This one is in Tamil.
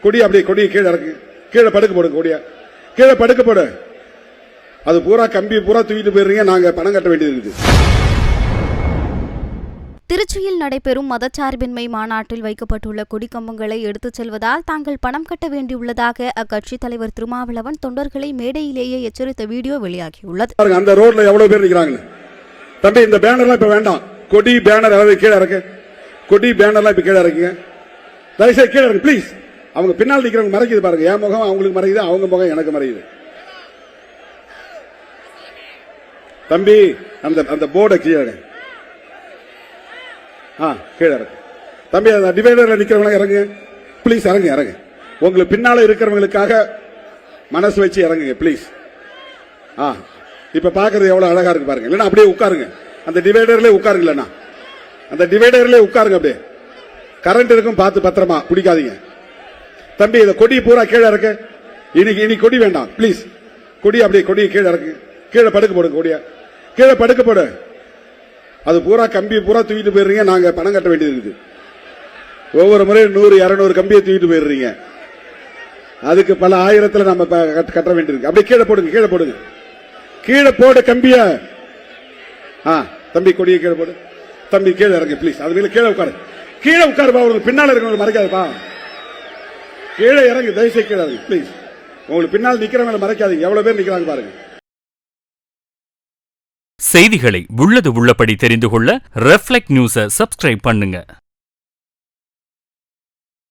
கொடி அப்படியே கொடியை கீழே இறக்கு, கீழே படுக்க போடுங்க, கொடியா கீழே படுக்க போடு. அது பூரா கம்பி பூரா தூக்கிட்டு போயிடுறீங்க, நாங்க பணம் கட்ட வேண்டியது இருக்குது. திருச்சியில் நடைபெறும் மதச்சார்பின்மை மாநாட்டில் வைக்கப்பட்டுள்ள கொடிக்கம்பங்களை எடுத்துச் செல்வதால் தாங்கள் பணம் கட்ட வேண்டியுள்ளதாக அக்கட்சித் தலைவர் திருமாவளவன் தொண்டர்களை மேடையிலேயே எச்சரித்த வீடியோ வெளியாகியுள்ளது. அந்த ரோட்ல எவ்வளவு பேர் நிக்கிறாங்க தம்பி, இந்த பேனர்லாம் இப்ப வேண்டாம். கொடி பேனர் எல்லாம் கீழே இறக்கு, கொடி பேனர்லாம் இப்ப கீழே இறக்குங்க, தயவுசெய்து கீழே இறக்கு ப்ளீஸ். அவங்க பின்னால் நிக்கிறவங்க மறைக்குது பாருங்க, என் முகம் அவங்களுக்கு மறையுது, அவங்க முகம் எனக்கு மறையுது. தம்பி அந்த போர்டை கீழே கீழே இறக்கு. தம்பி அந்த டிவைடர்ல நிக்கிறவங்க இறங்குங்க ப்ளீஸ், இறங்கு இறங்கு. உங்களுக்கு பின்னால இருக்கிறவங்களுக்காக மனசு வச்சு இறங்குங்க ப்ளீஸ். இப்ப பாக்குறது எவ்வளவு அழகா இருக்கு பாருங்க. இல்லன்னா அப்படியே உட்காருங்க, அந்த டிவைடர்ல உட்காருங்க, இல்லன்னா அந்த டிவைடர்ல உட்காருங்க. அப்படியே கரண்ட் இருக்கும், பார்த்து பத்திரமா பிடிக்காதீங்க. தம்பி இந்த கொடி பூரா கீழே இறக்கு. இனி கொடி வேண்டாம் ப்ளீஸ். கொடி அப்படியே கொடியை கீழே இறக்கு, கீழே படுக்க போடுங்க, கொடியா கீழே படுக்க போடு. அது பூரா கம்பி பூரா தூக்கிட்டு போயிடுறீங்க, நாங்க பணம் கட்ட வேண்டியது இருக்குது. ஒவ்வொரு முறையும் 100-200 கம்பியை தூக்கிட்டு போயிடுறீங்க, அதுக்கு பல ஆயிரத்துல நம்ம கட்ட வேண்டியிருக்கு. அப்படியே கீழே போடுங்க, கீழே போடுங்க, கீழே போடு கம்பிய. தம்பி கொடியை கீழே போடு. தம்பி கீழே இறங்கு ப்ளீஸ். அது மேல கீழே உட்காரு, கீழே உட்காருப்பா. உங்களுக்கு பின்னால இருக்கவங்களுக்கு மறைக்காதுப்பா, கீழே இறங்கு, தயவுசெய்து கீழே இறங்கு ப்ளீஸ். உங்களுக்கு பின்னால் நிக்கிறவங்களை மறைக்காதீங்க, எவ்வளவு பேர் நிக்கிறாங்க பாருங்க. செய்திகளை உள்ளது உள்ளபடி தெரிந்து கொள்ள ரெஃப்ளெக்ட் நியூஸை சப்ஸ்கிரைப் பண்ணுங்க.